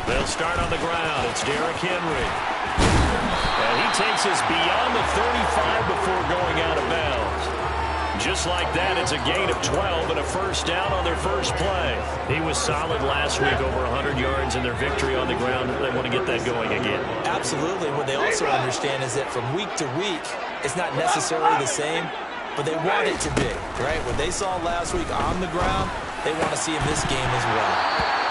They'll start on the ground. It's Derrick Henry. And he takes us beyond the 35 before going out of bounds. Just like that, it's a gain of 12 and a first down on their first play. He was solid last week, over 100 yards in their victory on the ground. They want to get that going again. Absolutely. What they also understand is that from week to week, it's not necessarily the same, but they want it to be, right? What they saw last week on the ground, they want to see in this game as well.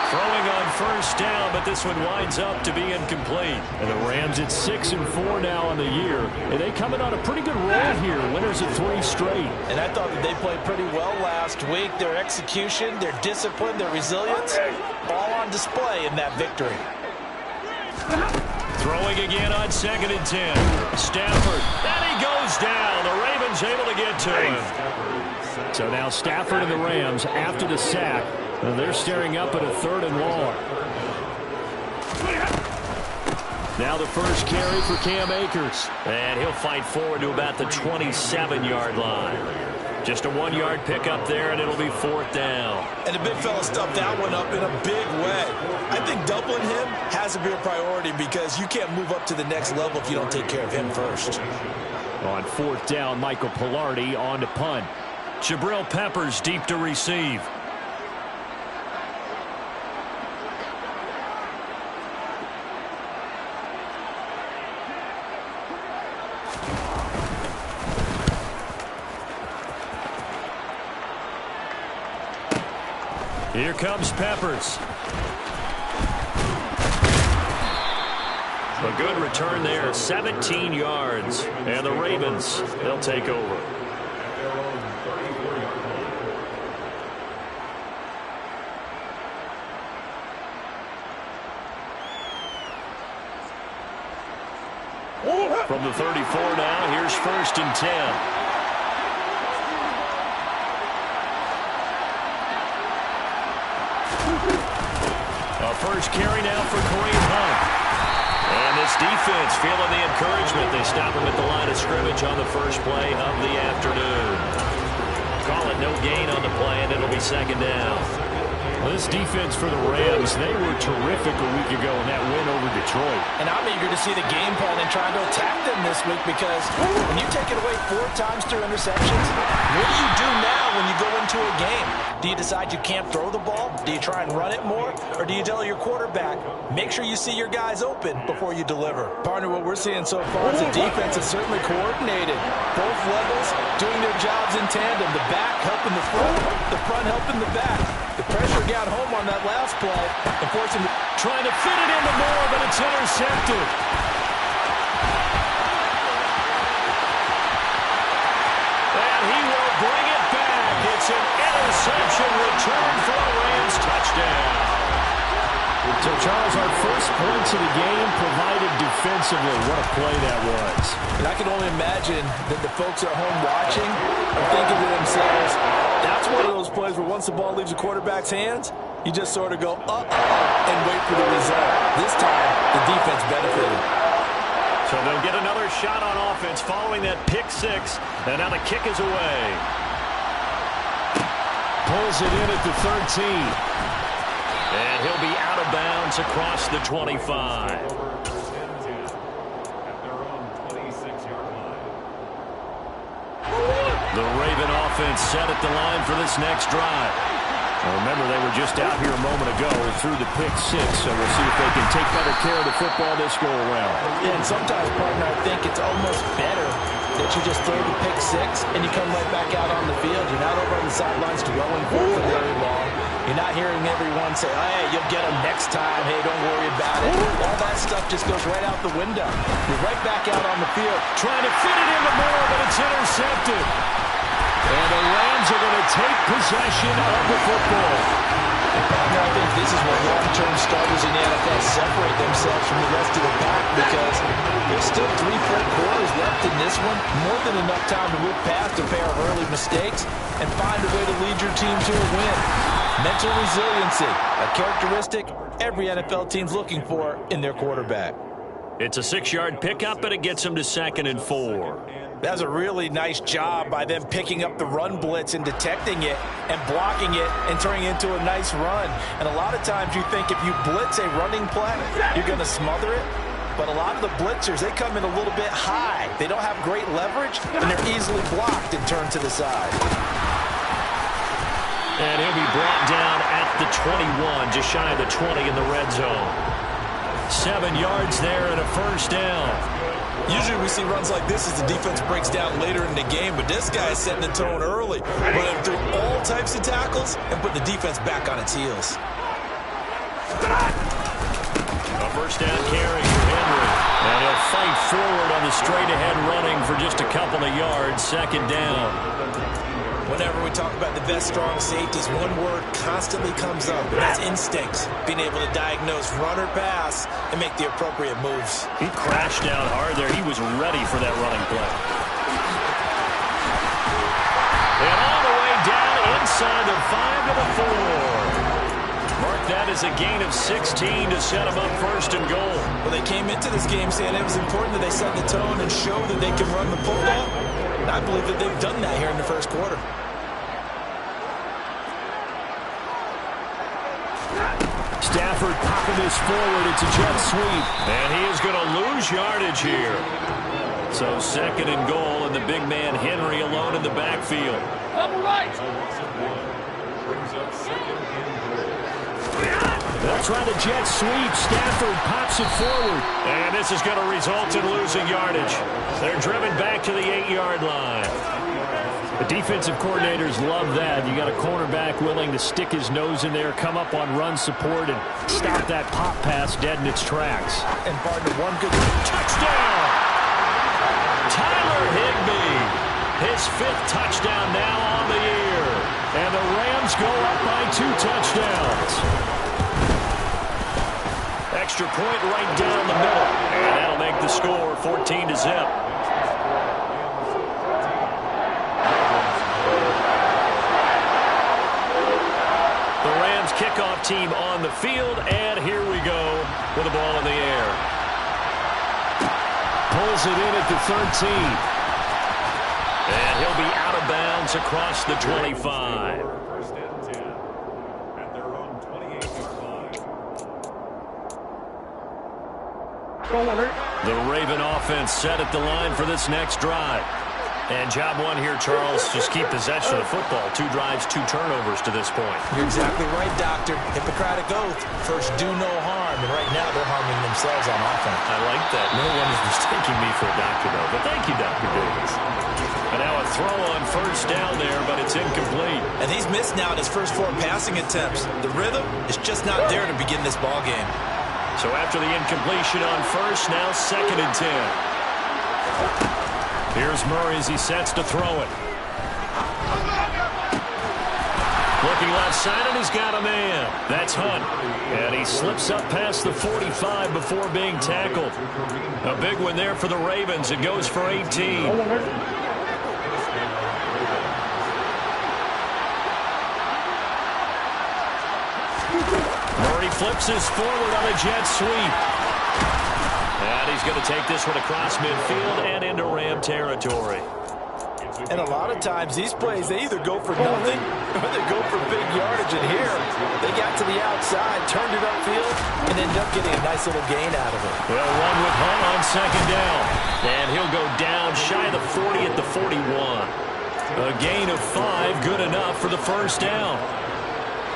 Throwing on first down, but this one winds up to be incomplete. And the Rams at 6-4 now on the year. And they coming on a pretty good roll here. Winners of 3 straight. And I thought that they played pretty well last week. Their execution, their discipline, their resilience, all on display in that victory. Throwing again on 2nd and 10. Stafford. And he goes down. The Ravens able to get to him. So now Stafford and the Rams after the sack. And they're staring up at a 3rd and long. Now the first carry for Cam Akers. And he'll fight forward to about the 27-yard line. Just a 1-yard pickup there, and it'll be 4th down. And the big fella stuffed that one up in a big way. I think doubling him has to be a priority because you can't move up to the next level if you don't take care of him first. On 4th down, Michael Pilardi on to punt. Jabril Peppers deep to receive. Here comes Peppers. A good return there, 17 yards. And the Ravens, they'll take over. From the 34 now, here's 1st and 10. First carry now for Kareem Hunt. And this defense feeling the encouragement. They stop him at the line of scrimmage on the first play of the afternoon. Call it no gain on the play, and it'll be 2nd down. Well, this defense for the Rams, they were terrific a week ago in that win over Detroit. And I'm eager to see the game plan and trying to attack them this week because when you take it away 4 times through interceptions, what do you do now when you go into a game? Do you decide you can't throw the ball? Do you try and run it more? Or do you tell your quarterback, make sure you see your guys open before you deliver? Partner, what we're seeing so far is the defense is certainly coordinated. Both levels doing their jobs in tandem. The back helping the front helping the back. The pressure got home on that last play and forced him to trying to fit it into Moore, but it's intercepted. And he will bring it back. It's an interception return for a Rams touchdown. So, Charles, our first points of the game provided defensively. What a play that was. And I can only imagine that the folks at home watching are thinking to themselves, that's one of those plays where once the ball leaves the quarterback's hands, you just sort of go and wait for the result. This time, the defense benefited. So they'll get another shot on offense following that pick 6. And now the kick is away. Pulls it in at the 13. And he'll be out of bounds across the 25. The Raven offense set at the line for this next drive. Now remember, they were just out here a moment ago through the pick 6, so we'll see if they can take better care of the football this go around. Yeah, and sometimes, partner, I think it's almost better that you just throw the pick 6 and you come right back out on the field. You're not over on the sidelines dwelling for very long. You're not hearing everyone say, oh, hey, you'll get them next time. Hey, don't worry about it. All that stuff just goes right out the window. You're right back out on the field. Trying to fit it into Moore, but it's intercepted. And the Rams are going to take possession of the football. I think this is where long-term starters in the NFL separate themselves from the rest of the pack because there's still 3 full quarters left in this one. More than enough time to move past a pair of early mistakes and find a way to lead your team to a win. Mental resiliency, a characteristic every NFL team's looking for in their quarterback. It's a 6-yard pickup, and it gets them to 2nd and 4. That's a really nice job by them picking up the run blitz and detecting it and blocking it and turning it into a nice run. And a lot of times you think if you blitz a running play, you're going to smother it. But a lot of the blitzers, they come in a little bit high. They don't have great leverage, and they're easily blocked and turned to the side. And he'll be brought down at the 21, just shy of the 20 in the red zone. 7 yards there and a first down. Usually we see runs like this as the defense breaks down later in the game, but this guy is setting the tone early, running through all types of tackles and putting the defense back on its heels. A first down carry for Henry. And he'll fight forward on the straight-ahead running for just a couple of yards. 2nd down. Whenever we talk about the best strong safeties, one word constantly comes up, and that's instincts. Being able to diagnose run or pass and make the appropriate moves. He crashed down hard there. He was ready for that running play. And all the way down inside the 5 to the 4. Mark that as a gain of 16 to set them up 1st and goal. Well, they came into this game saying it was important that they set the tone and show that they can run the football. And I believe that they've done that here in the first quarter. Stafford popping this forward. It's a jet sweep. And he is going to lose yardage here. So 2nd and goal, and the big man Henry alone in the backfield. Double right. They'll try the jet sweep. Stafford pops it forward. And this is going to result in losing yardage. They're driven back to the 8-yard line. The defensive coordinators love that. You got a cornerback willing to stick his nose in there, come up on run support, and stop that pop pass dead in its tracks. And partner, one good touchdown! Tyler Higbee, his 5th touchdown now on the year. And the Rams go up by 2 touchdowns. Extra point right down the middle. And that'll make the score 14-0. Kickoff team on the field, and here we go with the ball in the air. Pulls it in at the 13. And he'll be out of bounds across the 25. The Raven offense set at the line for this next drive. And job one here, Charles, just keep possession of the football. 2 drives, 2 turnovers to this point. You're exactly right, Doctor. Hippocratic oath. First, do no harm. And right now, they're harming themselves on offense. I like that. No one is mistaking me for a doctor, though. But thank you, Dr. Davis. And now a throw on first down there, but it's incomplete. And he's missed now in his first 4 passing attempts. The rhythm is just not there to begin this ball game. So after the incompletion on first, now 2nd and 10. Here's Murray as he sets to throw it. Looking left side, and he's got a man. That's Hunt. And he slips up past the 45 before being tackled. A big one there for the Ravens. It goes for 18. Murray flips his forward on a jet sweep. And he's going to take this one across midfield and into Ram territory. And a lot of times these plays, they either go for nothing or they go for big yardage. And here, they got to the outside, turned it upfield, and ended up getting a nice little gain out of it. Well, run with Hunt on 2nd down. And he'll go down shy of the 40 at the 41. A gain of 5, good enough for the first down.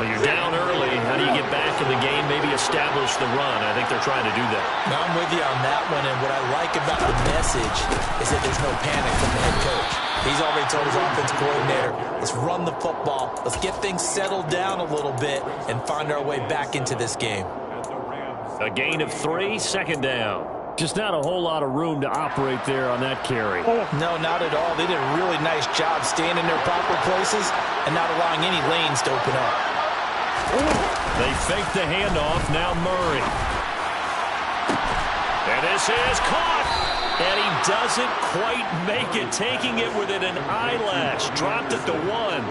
Well, you're down early. How do you get back in the game, maybe establish the run? I think they're trying to do that. Now, I'm with you on that one, and what I like about the message is that there's no panic from the head coach. He's already told his offensive coordinator, let's run the football, let's get things settled down a little bit, and find our way back into this game. A gain of 3, 2nd down. Just not a whole lot of room to operate there on that carry. No, not at all. They did a really nice job staying in their proper places and not allowing any lanes to open up. They fake the handoff. Now Murray. And this is caught. And he doesn't quite make it, taking it within an eyelash. Dropped at the 1.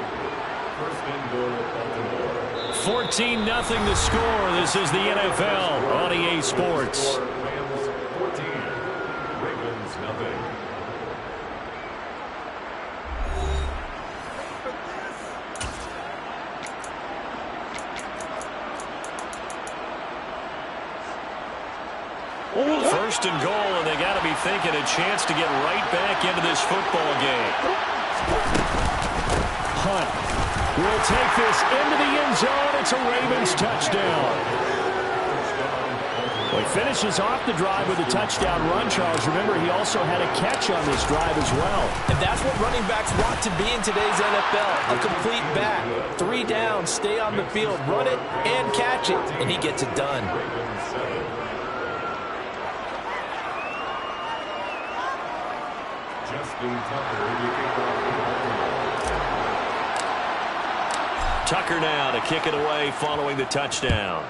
14-0 the score. This is the NFL on EA Sports. Rams 14, Ravens nothing. First and goal, and they got to be thinking a chance to get right back into this football game. Hunt will take this into the end zone. It's a Ravens touchdown. Well, he finishes off the drive with a touchdown run, Charles. Remember, he also had a catch on this drive as well. And that's what running backs want to be in today's NFL. A complete back. 3 down, stay on the field, run it, and catch it. And he gets it done. Tucker now to kick it away following the touchdown.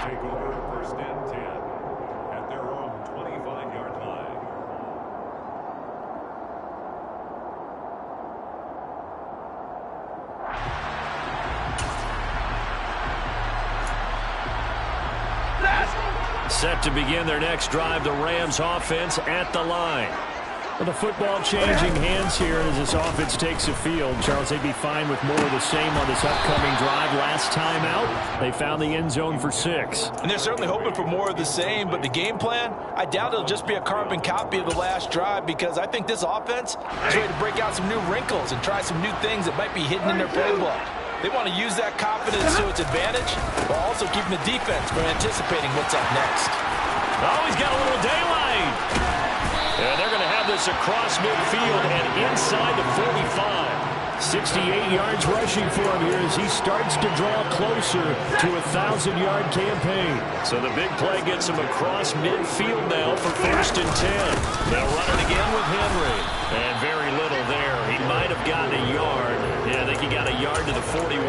Take over first and 10 at their own 25-yard line. Set to begin their next drive, the Rams offense at the line. Well, the football changing hands here as this offense takes the field. Charles, they'd be fine with more of the same on this upcoming drive. Last time out, they found the end zone for 6. And they're certainly hoping for more of the same, but the game plan, I doubt it'll just be a carbon copy of the last drive, because I think this offense is ready to break out some new wrinkles and try some new things that might be hidden in their playbook. They want to use that confidence to its advantage, while also keeping the defense from anticipating what's up next. Oh, he's got a little daylight. And they're going to have this across midfield and inside the 45. 68 yards rushing for him here as he starts to draw closer to a 1,000-yard campaign. So the big play gets him across midfield now for first and 10. They'll run it again with Henry. And very little there. He might have gotten a yard. Yeah, I think he got a yard to the 41.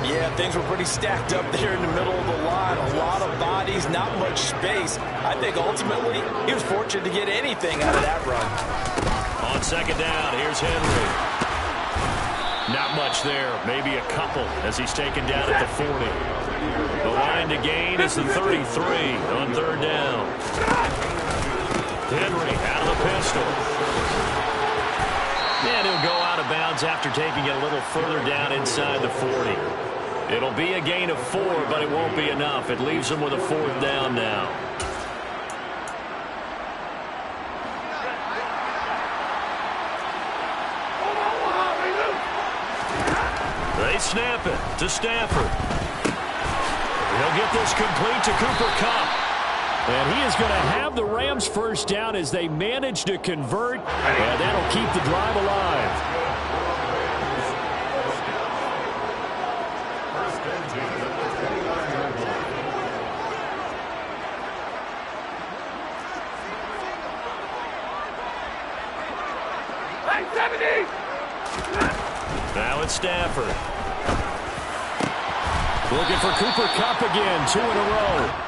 Yeah, things were pretty stacked up there in the middle of the line. A lot of bodies, not much space. I think ultimately he was fortunate to get anything out of that run. On second down, here's Henry. Not much there, maybe a couple as he's taken down at the 40. The line to gain is the 33 on third down. Henry out of the pistol. And he'll go out of bounds after taking it a little further down inside the 40. It'll be a gain of 4, but it won't be enough. It leaves him with a fourth down now. They snap it to Stafford. He'll get this complete to Cooper Kupp. And he is going to have the Rams first down as they manage to convert. And that'll keep the drive alive. Now it's Stafford. Looking for Cooper Kupp again, 2 in a row.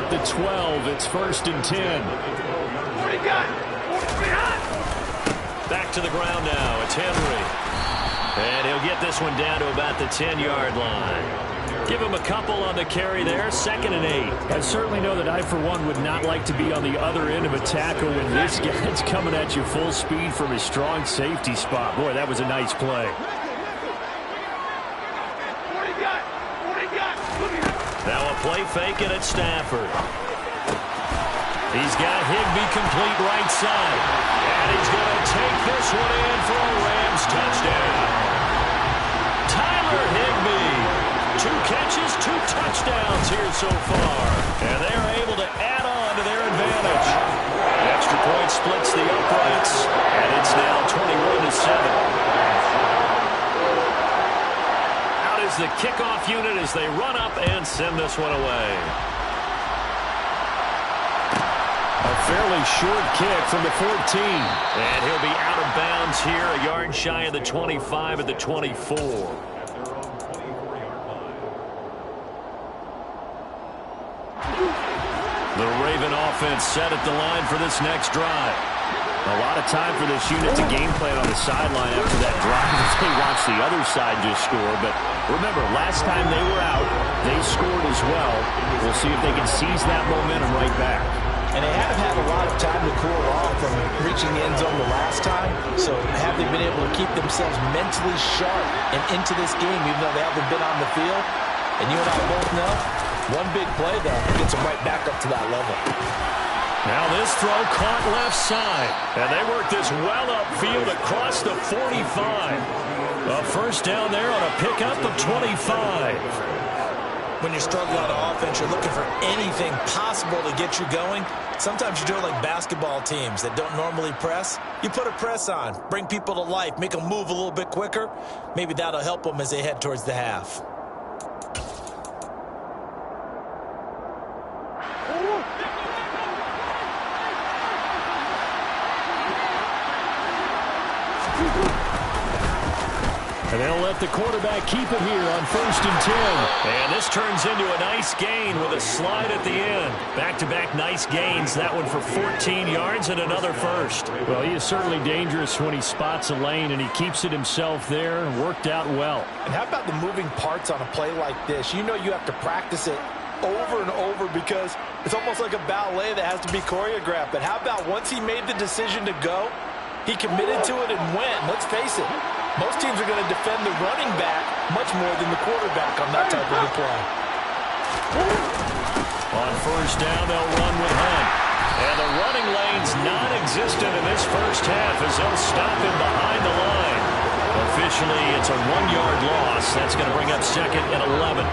at the 12. It's 1st and 10. Back to the ground now. It's Henry. And he'll get this one down to about the 10-yard line. Give him a couple on the carry there. 2nd and 8. I certainly know that I, for one, would not like to be on the other end of a tackle when this guy's coming at you full speed from his strong safety spot. Boy, that was a nice play. Now a play fake it at Stafford. He's got Higbee complete right side. And he's going to take this one in for a Rams touchdown. Tyler Higbee. 2 catches, 2 touchdowns here so far. And they're able to add on to their advantage. Extra point splits the uprights. And it's now 21-7. Is the kickoff unit as they run up and send this one away. A fairly short kick from the 14. And he'll be out of bounds here, a yard shy of the 25 at the 24. The Raven offense set at the line for this next drive. A lot of time for this unit to game plan on the sideline after that drive as they watch the other side just score. But remember, last time they were out, they scored as well. We'll see if they can seize that momentum right back. And they haven't had a lot of time to cool off from reaching the end zone the last time. So have they been able to keep themselves mentally sharp and into this game even though they haven't been on the field? And you and I both know, one big play, though, gets them right back up to that level. Now this throw caught left side. And they work this well upfield across the 45. A first down there on a pickup of 25. When you're struggling on offense, you're looking for anything possible to get you going. Sometimes you do it like basketball teams that don't normally press. You put a press on, bring people to life, make them move a little bit quicker. Maybe that'll help them as they head towards the half. And they'll let the quarterback keep it here on 1st and 10. And this turns into a nice gain with a slide at the end. Back-to-back nice gains. That one for 14 yards and another first. Well, he is certainly dangerous when he spots a lane, and he keeps it himself there and worked out well. And how about the moving parts on a play like this? You know you have to practice it over and over because it's almost like a ballet that has to be choreographed. But how about once he made the decision to go, he committed to it and went. Let's face it. Most teams are going to defend the running back much more than the quarterback on that type of a play. On first down, they'll run with Hunt. And the running lane's non-existent in this first half as they'll stop him behind the line. Officially, it's a 1-yard loss. That's going to bring up 2nd and 11.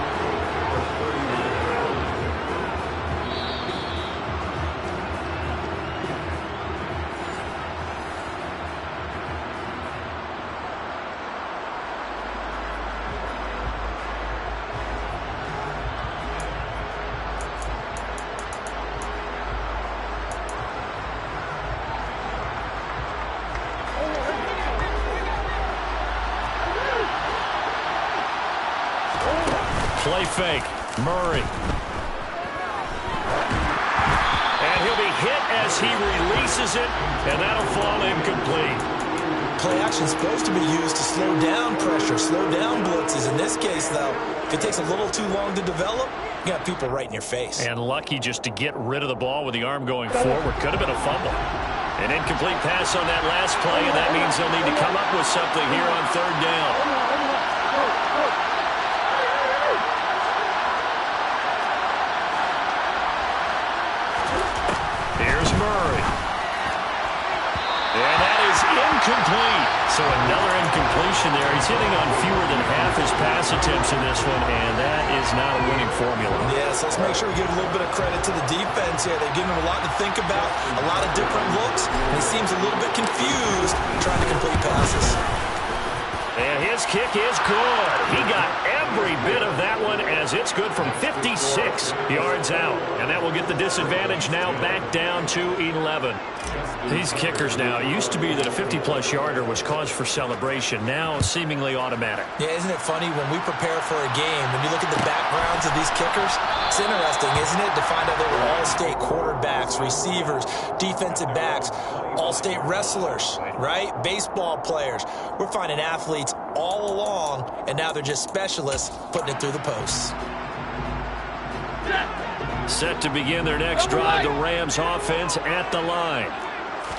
Play fake. Murray. And he'll be hit as he releases it, and that'll fall incomplete. Play action is supposed to be used to slow down pressure, slow down blitzes. In this case, though, if it takes a little too long to develop, you got people right in your face. And lucky just to get rid of the ball with the arm going forward. Could have been a fumble. An incomplete pass on that last play, and that means they'll need to come up with something here on 3rd down. Incomplete. So another incompletion there. He's hitting on fewer than half his pass attempts in this one, and that is not a winning formula. Yes, let's make sure we give a little bit of credit to the defense here. They've given him a lot to think about, a lot of different looks, and he seems a little bit confused trying to complete passes. And his kick is good. He got every bit of that one as it's good from 56 yards out. And that will get the disadvantage now back down to 11. These kickers now, it used to be that a 50-plus yarder was cause for celebration. Now seemingly automatic. Yeah, isn't it funny when we prepare for a game, when you look at the backgrounds of these kickers, it's interesting, isn't it, to find out they were all-state quarterbacks, receivers, defensive backs, all-state wrestlers, right? Baseball players. We're finding athletes all along, and now they're just specialists putting it through the posts. Set to begin their next drive, the Rams offense at the line.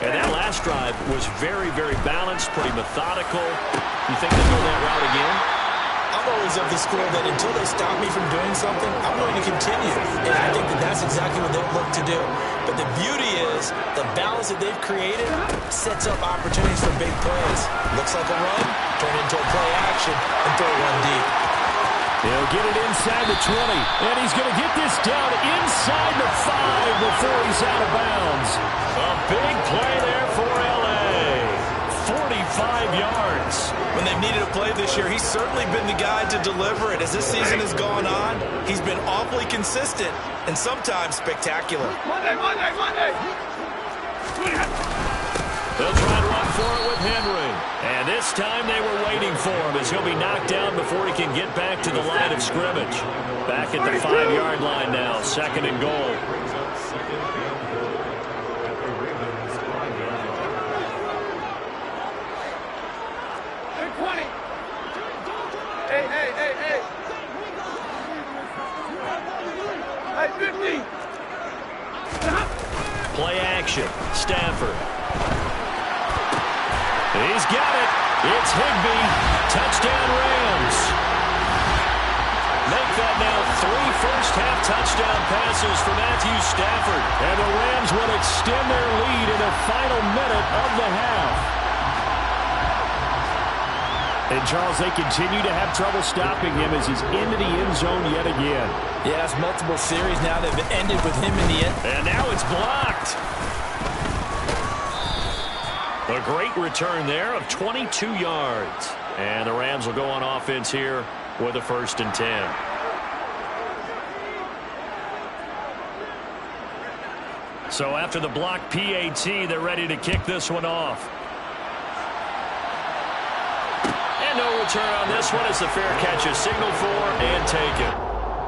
And that last drive was very, very balanced, pretty methodical. You think they'll go that route again? I'm always of the school that until they stop me from doing something, I'm going to continue. And I think that that's exactly what they'll look to do. But the beauty is the balance that they've created sets up opportunities for big plays. Looks like a run, turn into a play action, and throw one deep. He'll get it inside the 20, and he's going to get this down inside the 5 before he's out of bounds. A big play there for L.A. 45 yards. When they've needed a play this year, he's certainly been the guy to deliver it. As this season has gone on, he's been awfully consistent and sometimes spectacular. Monday. They'll try to run for it with Henry. And this time they were waiting for him as he'll be knocked down before he can get back to the line of scrimmage. Back at the 5-yard line now, 2nd and goal. Play action. Stafford. He's got it. It's Higbee. Touchdown Rams. Make that now 3 first-half touchdown passes for Matthew Stafford. And the Rams will extend their lead in the final minute of the half. And, Charles, they continue to have trouble stopping him as he's into the end zone yet again. Yeah, it's multiple series now that have ended with him in the end. And now it's blocked. A great return there of 22 yards. And the Rams will go on offense here with a 1st and 10. So after the block PAT, they're ready to kick this one off. And no return on this one as the fair catch is signaled for and taken.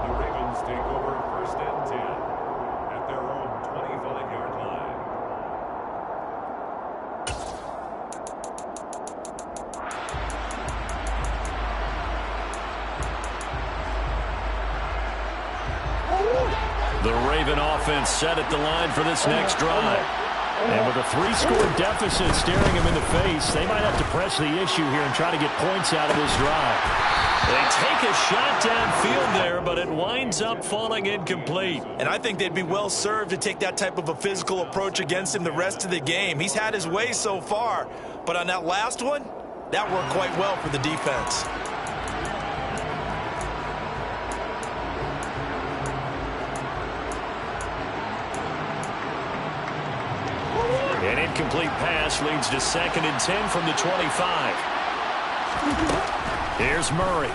The Ravens take over 1st and 10 at their own 25-yard line. The Raven offense set at the line for this next drive. And with a 3-score deficit staring him in the face, they might have to press the issue here and try to get points out of this drive. They take a shot downfield there, but it winds up falling incomplete. And I think they'd be well served to take that type of a physical approach against him the rest of the game. He's had his way so far, but on that last one, that worked quite well for the defense. An incomplete pass leads to 2nd and 10 from the 25. Here's Murray.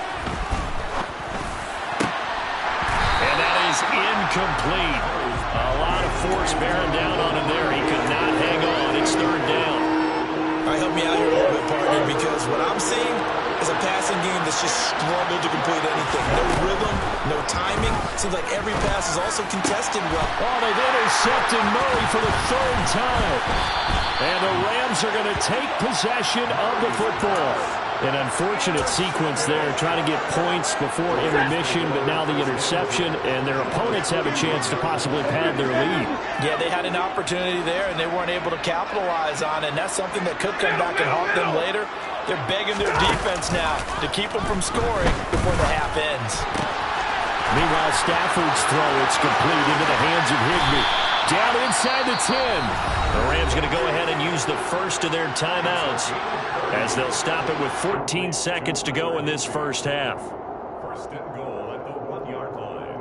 And that is incomplete. A lot of force bearing down on him there. He could not hang on. It's 3rd down. All right, help me out here a little bit, partner, because what I'm seeing is a passing game that's just struggled to complete anything. No rhythm, no timing. Seems like every pass is also contested well. Oh, they've intercepted Murray for the 3rd time. And the Rams are going to take possession of the football. An unfortunate sequence there, trying to get points before intermission, but now the interception, and their opponents have a chance to possibly pad their lead. Yeah, they had an opportunity there, and they weren't able to capitalize on it, and that's something that could come back and haunt them later. They're begging their defense now to keep them from scoring before the half ends. Meanwhile, Stafford's throw, it's complete into the hands of Higbee. Down inside the 10. The Rams going to go ahead and use the first of their timeouts as they'll stop it with 14 seconds to go in this first half. 1st and goal at the 1-yard line.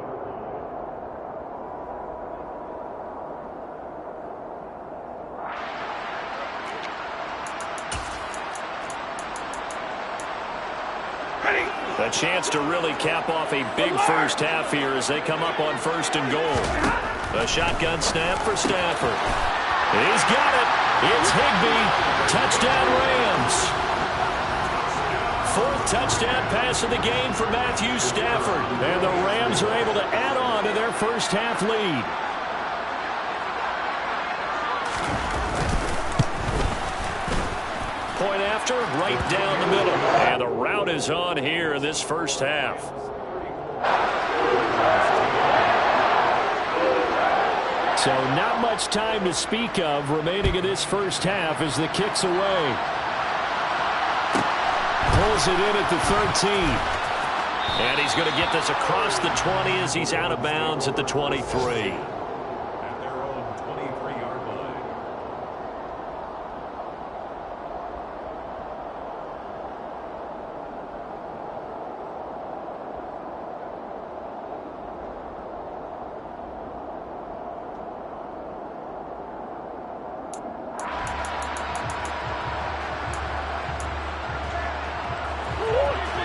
A chance to really cap off a big first half here as they come up on 1st and goal. A shotgun snap for Stafford. He's got it. It's Higbee. Touchdown Rams. 4th touchdown pass of the game for Matthew Stafford. And the Rams are able to add on to their first half lead. Point after, right down the middle. And the route is on here in this first half. So not much time to speak of remaining in this first half as the kick's away. Pulls it in at the 13. And he's going to get this across the 20 as he's out of bounds at the 23.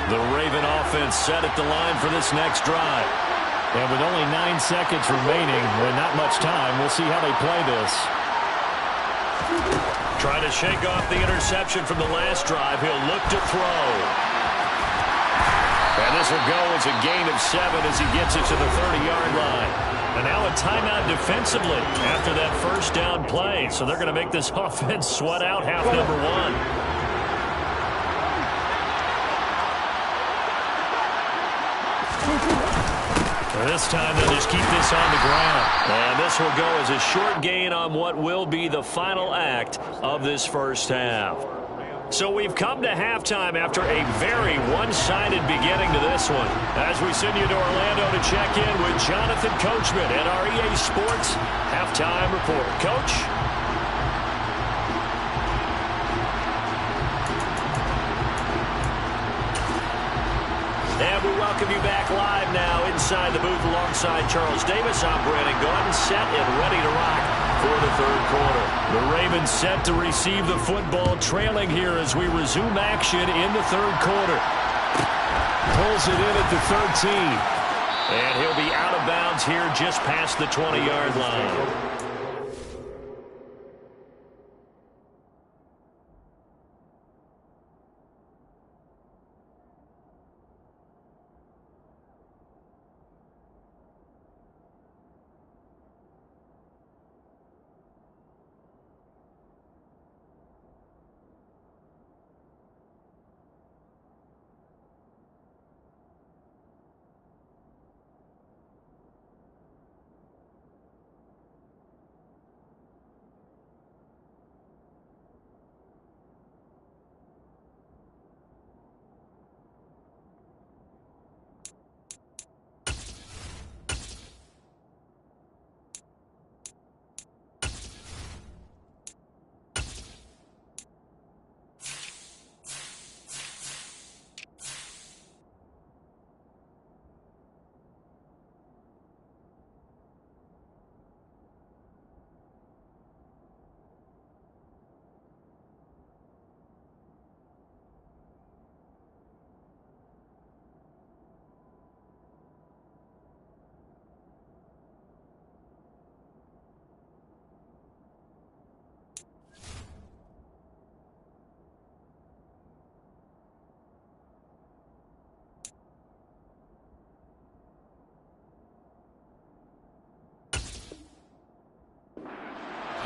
The Raven offense set at the line for this next drive. And with only 9 seconds remaining and not much time, we'll see how they play this. Trying to shake off the interception from the last drive. He'll look to throw. And this will go as a gain of 7 as he gets it to the 30-yard line. And now a timeout defensively after that first down play. So they're going to make this offense sweat out half number 1. This time they'll just keep this on the ground. And this will go as a short gain on what will be the final act of this first half. So we've come to halftime after a very one-sided beginning to this one. As we send you to Orlando to check in with Jonathan Coachman at our EA Sports Halftime Report. Coach? And we welcome you back live now inside the booth alongside Charles Davis. I'm Brandon Gaudin, set and ready to rock for the third quarter. The Ravens set to receive the football, trailing here as we resume action in the third quarter. Pulls it in at the 13. And he'll be out of bounds here just past the 20-yard line.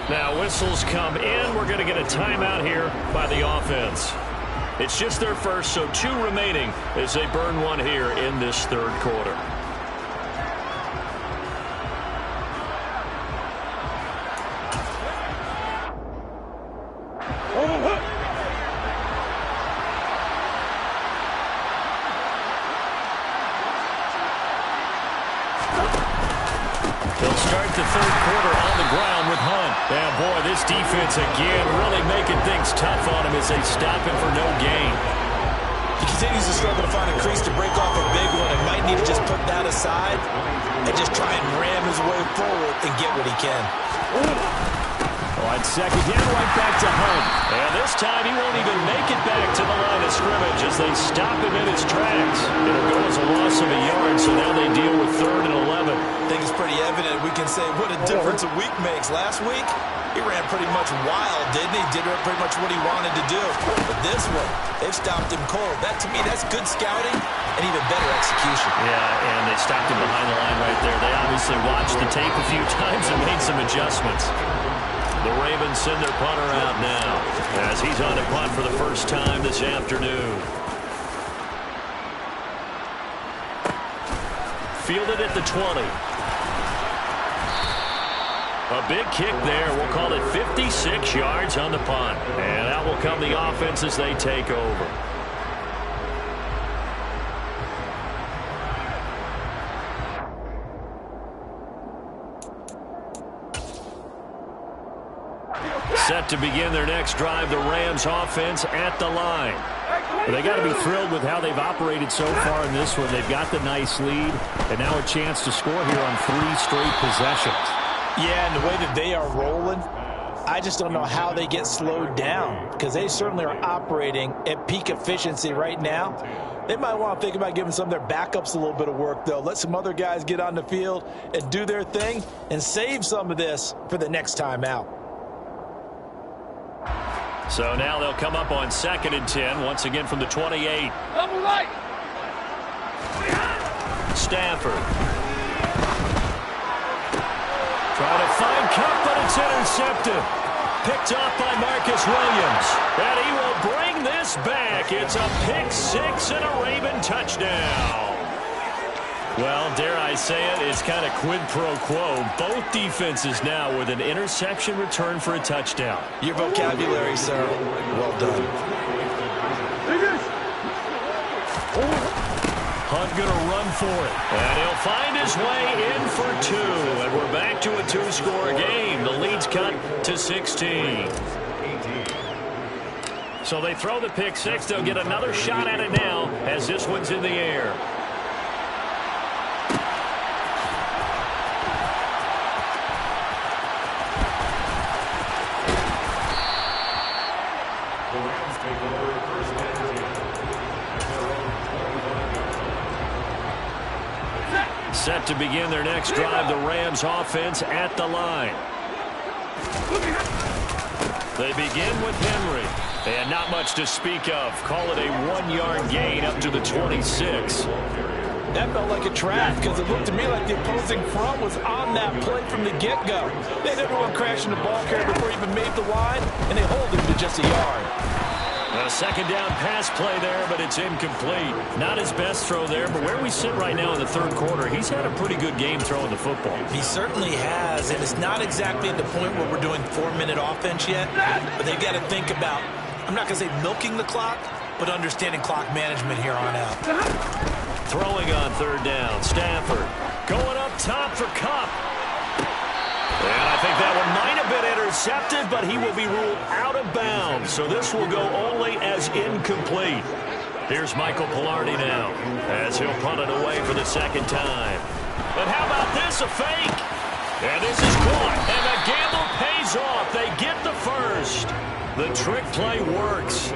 Now whistles come in. We're going to get a timeout here by the offense. It's just their first, so 2 remaining as they burn one here in this third quarter. They'll start the third quarter on the ground with Hunt. And boy, this defense again really making things tough on him as they stop him for no gain. He continues to struggle to find a crease to break off a big one and might need to just put that aside and just try and ram his way forward and get what he can. Well, On second down, right back to Hunt. And this time he won't even make it back to the line of scrimmage as they stop him in his tracks. It'll go as a loss of a yard, so now they deal with 3rd and 11. I think it's pretty evident. We can say what a difference a week makes. Last week, he ran pretty much wild, didn't he? Did pretty much what he wanted to do. But this one, they've stopped him cold. That, to me, that's good scouting and even better execution. Yeah, and they stopped him behind the line right there. They obviously watched the tape a few times and made some adjustments. The Ravens send their punter out now as he's on to punt for the first time this afternoon. Fielded at the 20. A big kick there. We'll call it 56 yards on the punt. And out will come the offense as they take over. Set to begin their next drive, the Rams offense at the line. Well, they got to be thrilled with how they've operated so far in this one. They've got the nice lead, and now a chance to score here on 3 straight possessions. Yeah, and the way that they are rolling, I just don't know how they get slowed down because they certainly are operating at peak efficiency right now. They might want to think about giving some of their backups a little bit of work, though. Let some other guys get on the field and do their thing and save some of this for the next time out. So now they'll come up on 2nd and 10, once again from the 28. Double right. Stafford. Trying to find Cup, but it's intercepted. Picked off by Marcus Williams. And he will bring this back. It's a pick 6 and a Raven touchdown. Well, dare I say it, it's kind of quid pro quo. Both defenses now with an interception return for a touchdown. Your vocabulary, sir. Well done. Hunt going to run for it. And he'll find his way in for 2. And we're back to a 2-score game. The lead's cut to 16. So they throw the pick 6. They'll get another shot at it now as this one's in the air. Set to begin their next drive, the Rams offense at the line. They begin with Henry. And not much to speak of. Call it a 1-yard gain up to the 26. That felt like a trap because it looked to me like the opposing front was on that play from the get-go. They had everyone crashing the ball carrier before he even made the line, and they hold him to just a yard. A second down pass play there, but it's incomplete. Not his best throw there, but where we sit right now in the 3rd quarter, he's had a pretty good game throwing the football. He certainly has, and it's not exactly at the point where we're doing 4-minute offense yet, but they've got to think about, I'm not going to say milking the clock, but understanding clock management here on out. Throwing on 3rd down, Stafford going up top for Cup. And I think that one might have been intercepted, but he will be ruled out of bounds. So this will go only as incomplete. Here's Michael Pilardi now as he'll punt it away for the 2nd time. But how about this, a fake? And this is caught, and the gamble pays off. They get the first. The trick play works.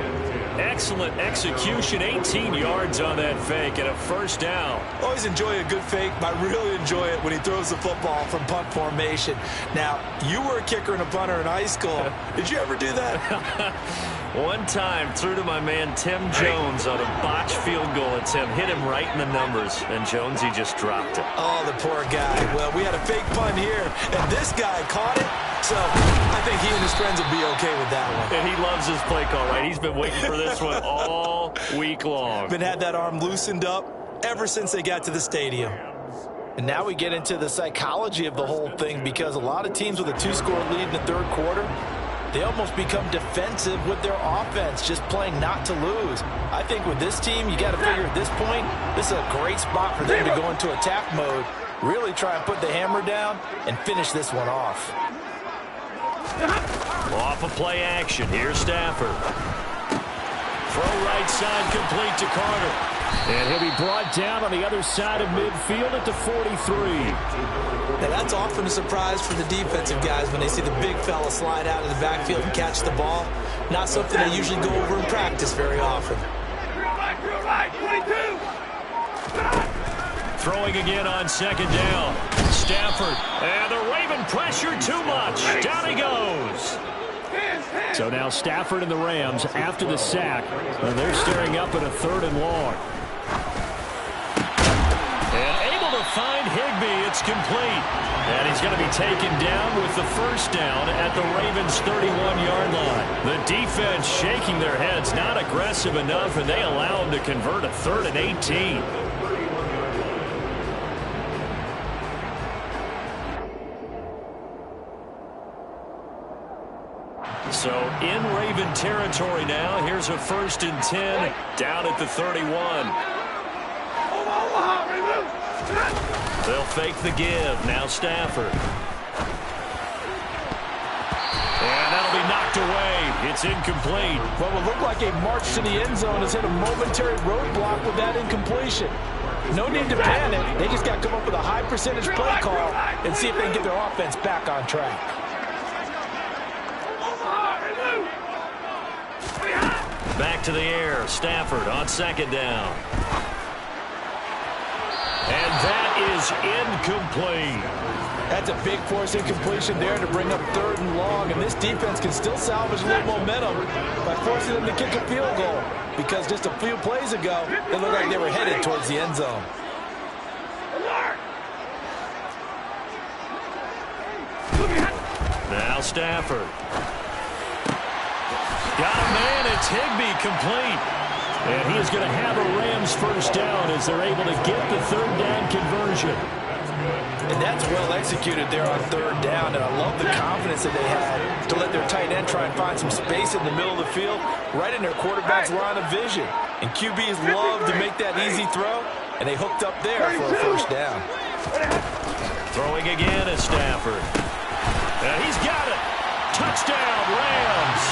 Excellent execution, 18 yards on that fake and a 1st down. Always enjoy a good fake, but I really enjoy it when he throws the football from punt formation. Now, you were a kicker and a punter in high school. Did you ever do that? One time, threw to my man Tim Jones on a botched field goal attempt. Hit him right in the numbers, and Jonesy just dropped it. Oh, the poor guy. Well, we had a fake punt here, and this guy caught it. So I think he and his friends will be okay with that one. And he loves his play call, right? He's been waiting for this one all week long. Been had that arm loosened up ever since they got to the stadium. And now we get into the psychology of the whole thing because a lot of teams with a 2-score lead in the 3rd quarter, they almost become defensive with their offense, just playing not to lose. I think with this team, you got to figure at this point, this is a great spot for them to go into attack mode, really try and put the hammer down and finish this one off. Off of play action. Here's Stafford. Throw right side complete to Carter. And he'll be brought down on the other side of midfield at the 43. Now that's often a surprise for the defensive guys when they see the big fella slide out of the backfield and catch the ball. Not something they usually go over in practice very often. Throwing again on second down. Stafford. And the Raven pressure too much. Down he goes. So now Stafford and the Rams, after the sack, they're staring up at a 3rd and long. And able to find Higbee. It's complete. And he's going to be taken down with the first down at the Ravens' 31-yard line. The defense shaking their heads, not aggressive enough, and they allow him to convert a 3rd and 18. So in Raven territory now. Here's a 1st and 10 down at the 31. They'll fake the give. Now Stafford. And that'll be knocked away. It's incomplete. What will look like a march to the end zone has hit a momentary roadblock with that incompletion. No need to panic. They just got to come up with a high percentage play call and see if they can get their offense back on track. Back to the air. Stafford on second down. And that is incomplete. That's a big force incompletion there to bring up 3rd and long. And this defense can still salvage a little momentum by forcing them to kick a field goal. Because just a few plays ago, it looked like they were headed towards the end zone. Now Stafford. Got a man. It's Higbee complete. And he is going to have a Rams first down as they're able to get the 3rd down conversion. And that's well executed there on 3rd down. And I love the confidence that they had to let their tight end try and find some space in the middle of the field, right in their quarterback's line of vision. And QBs love to make that easy throw, and they hooked up there for a first down. Throwing again is Stafford. And he's got it. Touchdown, Rams.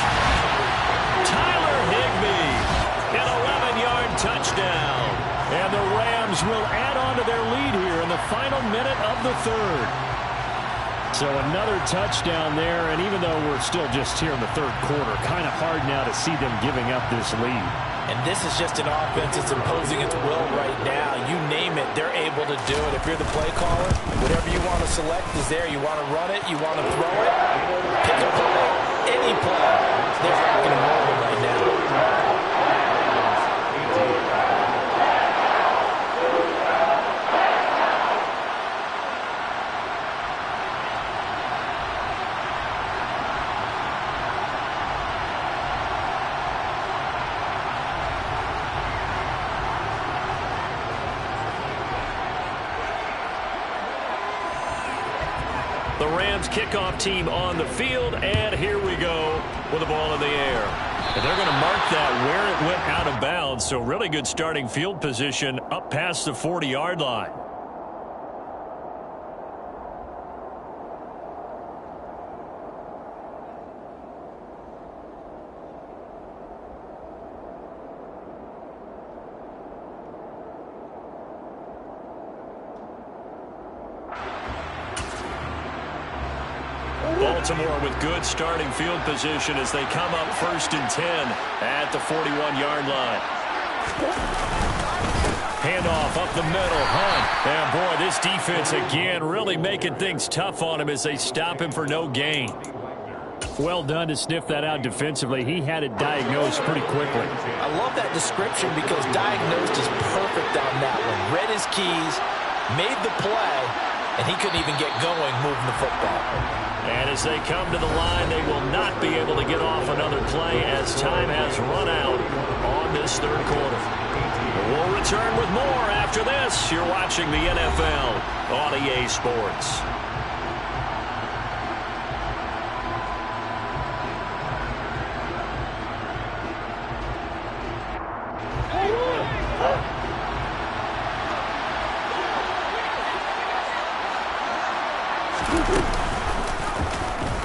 Tyler Higbee, an 11-yard touchdown. And the Rams will add on to their lead here in the final minute of the 3rd. So another touchdown there, and even though we're still just here in the 3rd quarter, kind of hard now to see them giving up this lead. And this is just an offense that's imposing its will right now. You name it, they're able to do it. If you're the play caller, whatever you want to select is there. You want to run it, you want to throw it, pick a play, any play. They're rocking and rolling right now. The Rams kickoff team on the field, and here we go with the ball in the air. And they're going to mark that where it went out of bounds, so really good starting field position up past the 40-yard line. Baltimore with good starting field position as they come up 1st and 10 at the 41-yard line. Handoff up the middle. Hunt. And boy, this defense again really making things tough on him as they stop him for no gain. Well done to sniff that out defensively. He had it diagnosed pretty quickly. I love that description because diagnosed is perfect on that one. Read his keys, made the play, and he couldn't even get going moving the football. And as they come to the line, they will not be able to get off another play as time has run out on this 3rd quarter. We'll return with more after this. You're watching the NFL on EA Sports.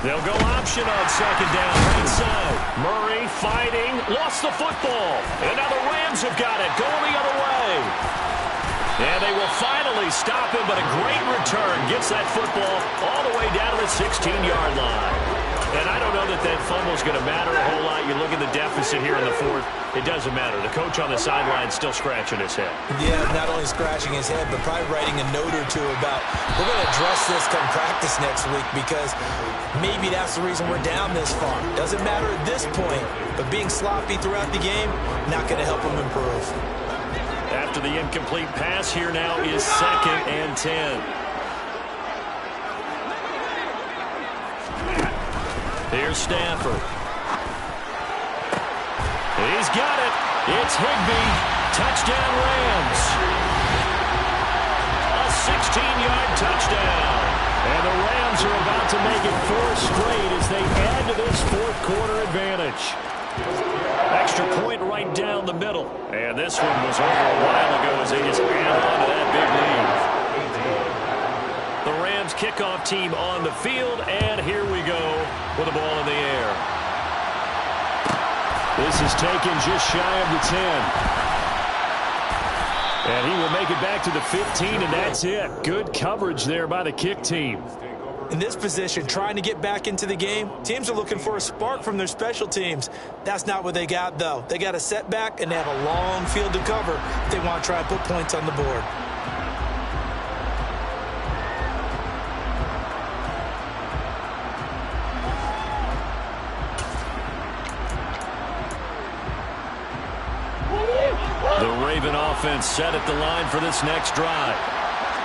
They'll go option. option on second down, right side. Murray fighting, lost the football. And now the Rams have got it, going the other way. And they will finally stop him, but a great return gets that football all the way down to the 16-yard line. And I don't know that that fumble is going to matter a whole lot. You look at the deficit here in the fourth, it doesn't matter. The coach on the sideline still scratching his head. Yeah, not only scratching his head, but probably writing a note or two about, we're going to address this come practice next week because maybe that's the reason we're down this far. Doesn't matter at this point, but being sloppy throughout the game, not going to help him improve. After the incomplete pass, here now is 2nd and 10. Here's Stafford. He's got it. It's Higbee. Touchdown Rams. A 16-yard touchdown. And the Rams are about to make it 4 straight as they add to this fourth quarter advantage. Extra point right down the middle. And this one was over a while ago as they just add on to that big lead. The Rams kickoff team on the field, and here we go with the ball in the air. This is taken just shy of the 10. And he will make it back to the 15, and that's it. Good coverage there by the kick team. In this position, trying to get back into the game, teams are looking for a spark from their special teams. That's not what they got, though. They got a setback, and they have a long field to cover if they want to try and put points on the board. The Raven offense set at the line for this next drive.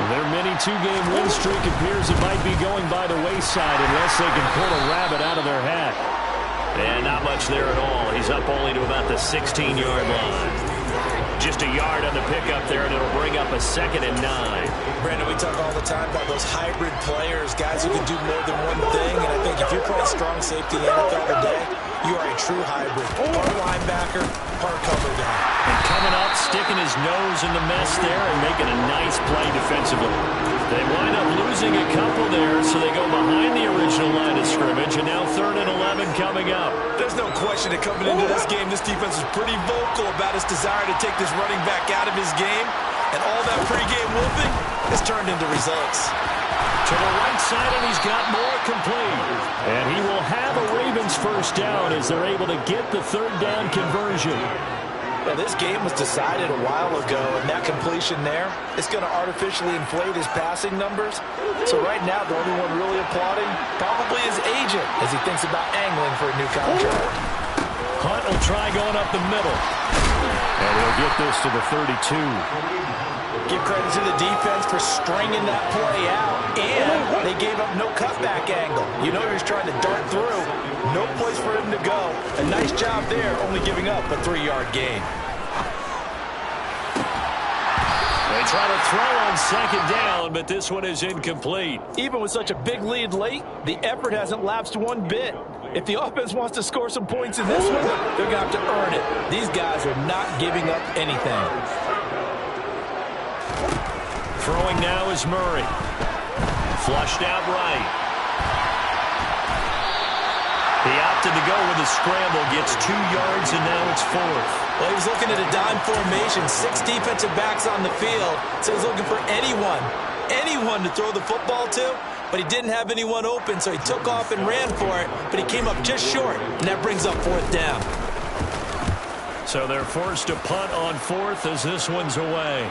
Their mini 2-game win streak appears it might be going by the wayside unless they can pull a rabbit out of their hat. And not much there at all. He's up only to about the 16-yard line. Just a yard on the pickup there, and it'll bring up a 2nd and 9. Brandon, we talk all the time about those hybrid players, guys who can do more than one thing, and I think if you're playing strong safety in the NFL today, you are a true hybrid. Part linebacker, part cover guy. And coming up, sticking his nose in the mess there and making a nice play defensively. They wind up losing a couple there, so they go behind the original line of scrimmage, and now 3rd and 11 coming up. There's no question that coming into this game, this defense is pretty vocal about its desire to take this running back out of his game, and all that pregame whooping has turned into results. To the right side, and he's got more complete. And he will have a Ravens first down as they're able to get the 3rd down conversion. Well, this game was decided a while ago, and that completion there is going to artificially inflate his passing numbers. So right now, the only one really applauding probably his agent as he thinks about angling for a new contract. Hunt will try going up the middle. And he'll get this to the 32. Give credit to the defense for stringing that play out, and they gave up no cutback angle. You know he was trying to dart through. No place for him to go. A nice job there, only giving up a 3-yard gain. They try to throw on 2nd down, but this one is incomplete. Even with such a big lead late, the effort hasn't lapsed one bit. If the offense wants to score some points in this one, they're going to have to earn it. These guys are not giving up anything. Throwing now is Murray. Flushed out right. He opted to go with a scramble, gets 2 yards, and now it's 4th. Well, he was looking at a dime formation, 6 defensive backs on the field, so he's looking for anyone to throw the football to, but he didn't have anyone open, so he took off and ran for it, but he came up just short, and that brings up 4th down. So they're forced to punt on 4th as this one's away.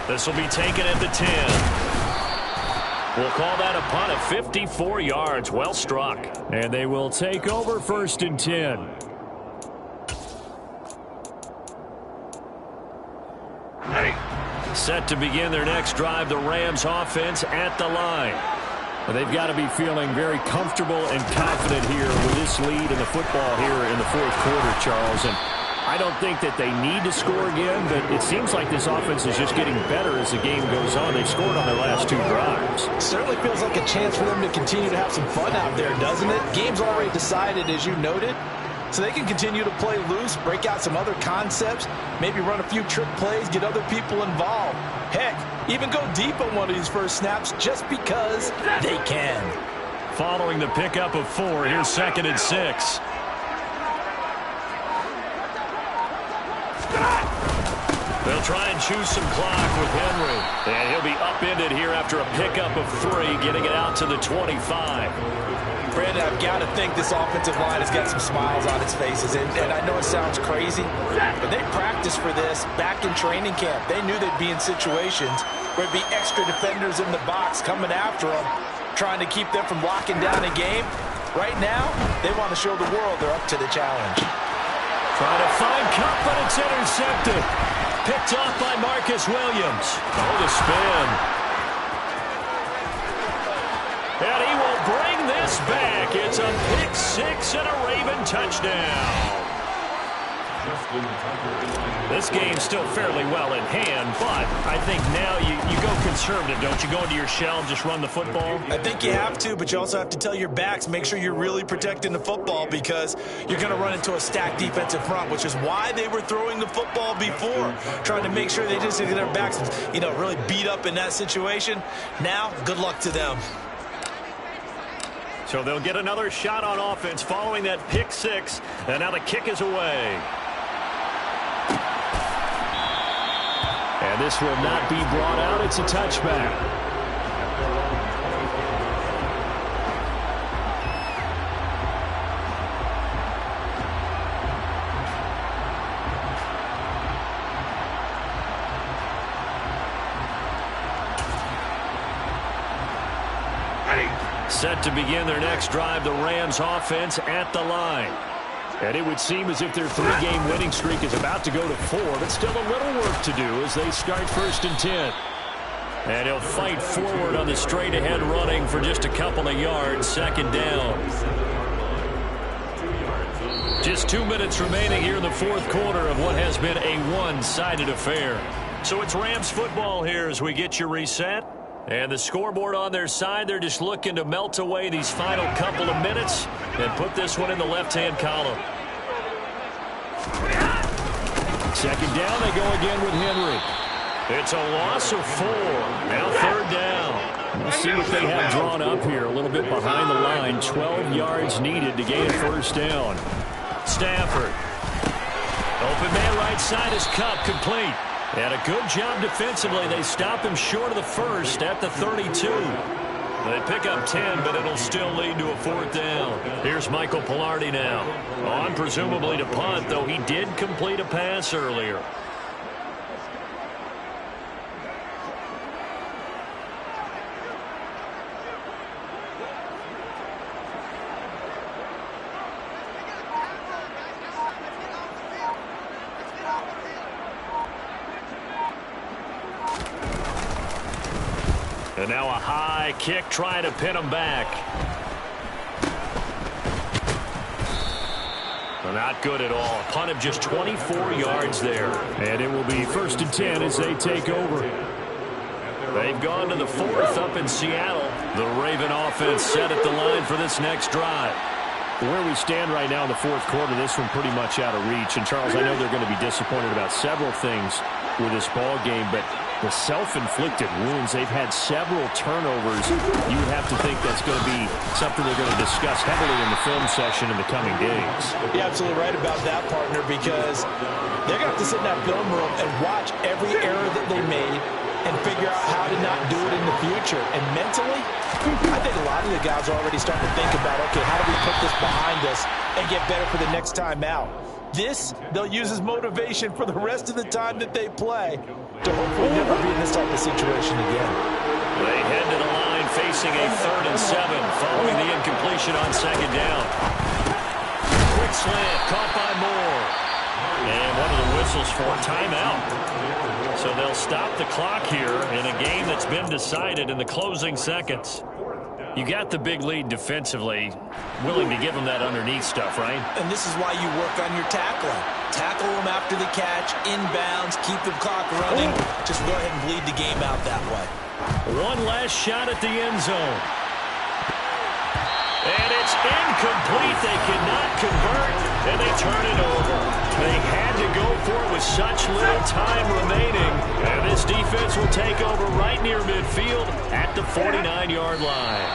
This will be taken at the 10. We'll call that a punt of 54 yards. Well struck. And they will take over 1st and 10. Set to begin their next drive, the Rams offense at the line. They've got to be feeling very comfortable and confident here with this lead in the football here in the 4th quarter, Charles. And I don't think that they need to score again, but it seems like this offense is just getting better as the game goes on. They've scored on their last 2 drives. Certainly feels like a chance for them to continue to have some fun out there, doesn't it? Game's already decided, as you noted, so they can continue to play loose, break out some other concepts, maybe run a few trick plays, get other people involved. Heck, even go deep on one of these first snaps just because they can. following the pickup of 4. Here's 2nd and 6. They'll try and choose some clock with Henry. And he'll be upended here after a pickup of 3, getting it out to the 25. Brandon, I've got to think this offensive line has got some smiles on its faces. And I know it sounds crazy, but they practiced for this back in training camp. They knew they'd be in situations where there'd be extra defenders in the box coming after them, trying to keep them from locking down a game. Right now, they want to show the world they're up to the challenge. Trying to find Cup, but it's intercepted. Picked off by Marcus Williams. Oh, the spin. And he will bring this back. It's a pick 6 and a Raven touchdown. This game's still fairly well in hand, but I think now you go conservative, don't you? Go into your shell and just run the football? I think you have to, but you also have to tell your backs, make sure you're really protecting the football because you're going to run into a stacked defensive front, which is why they were throwing the football before, trying to make sure they just get their backs, really beat up in that situation. Now, good luck to them. So they'll get another shot on offense following that pick 6, and now the kick is away. And this will not be brought out. It's a touchback. Set to begin their next drive, the Rams offense at the line. And it would seem as if their 3-game winning streak is about to go to 4, but still a little work to do as they start 1st and 10. And he'll fight forward on the straight-ahead running for just a couple of yards, 2nd down. Just 2 minutes remaining here in the 4th quarter of what has been a one-sided affair. So it's Rams football here as we get you reset. And the scoreboard on their side, they're just looking to melt away these final couple of minutes and put this one in the left-hand column. 2nd down, they go again with Henry. It's a loss of 4. Now 3rd down. We'll see what they have drawn up here. A little bit behind the line. 12 yards needed to gain a 1st down. Stafford. Open man right side is Cup, complete. And a good job defensively. They stop him short of the 1st at the 32. They pick up 10, but it'll still lead to a 4th down. Here's Michael Pilardi now. On presumably to punt, though he did complete a pass earlier. And now a high kick trying to pin him back. Well, not good at all. A punt of just 24 yards there. And it will be 1st and 10 as they take over. They've gone to the 4th up in Seattle. The Raven offense set at the line for this next drive. Where we stand right now in the 4th quarter, this one pretty much out of reach. And, Charles, I know they're going to be disappointed about several things with this ball game, but the self-inflicted wounds, they've had several turnovers. You would have to think that's going to be something they're going to discuss heavily in the film session in the coming days. You're absolutely right about that, partner, because they're going to have to sit in that film room and watch every error that they made and figure out how to not do it in the future. And mentally, I think a lot of the guys are already starting to think about, okay, how do we put this behind us and get better for the next time out? This, they'll use as motivation for the rest of the time that they play to hopefully never be in this type of situation again. They head to the line facing a 3rd and 7 following the incompletion on 2nd down. Quick slant caught by Moore. And one of the whistles for a timeout. So they'll stop the clock here in a game that's been decided in the closing seconds. You got the big lead defensively, willing to give them that underneath stuff, right? And this is why you work on your tackling. Tackle them after the catch, inbounds, keep the clock running. Just go ahead and bleed the game out that way. One last shot at the end zone. And it's incomplete. They cannot convert, and they turn it over. They had to go for it with such little time remaining. And this defense will take over right near midfield at the 49-yard line.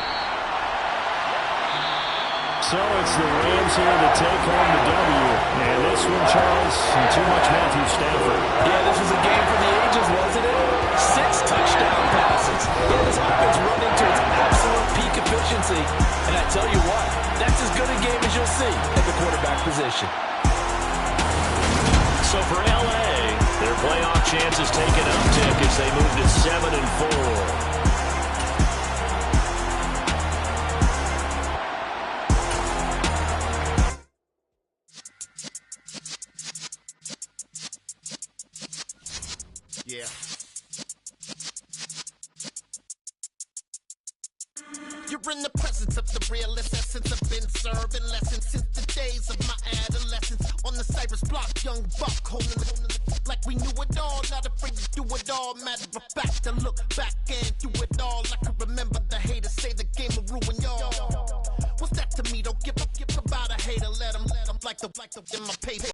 So it's the Rams here to take home the W. And this one, Charles, too much Matthew Stafford. Yeah, this was a game for the ages, wasn't it? 6 touchdown passes. Yeah, this offense run into its absolute peak efficiency. And I tell you what, that's as good a game as you'll see at the quarterback position. So for L.A., their playoff chances take an uptick as they move to 7-4. Yeah. You're in the presence of the realest essence. I've been serving lessons since the days of my adolescence. On the Cypress block, young buck holding it like we knew it all. Not afraid to do it all. Matter of fact, I look back and do it all. I can remember the haters say the game will ruin y'all. What's that to me? Don't give a about a hater. Let them like the in my paper.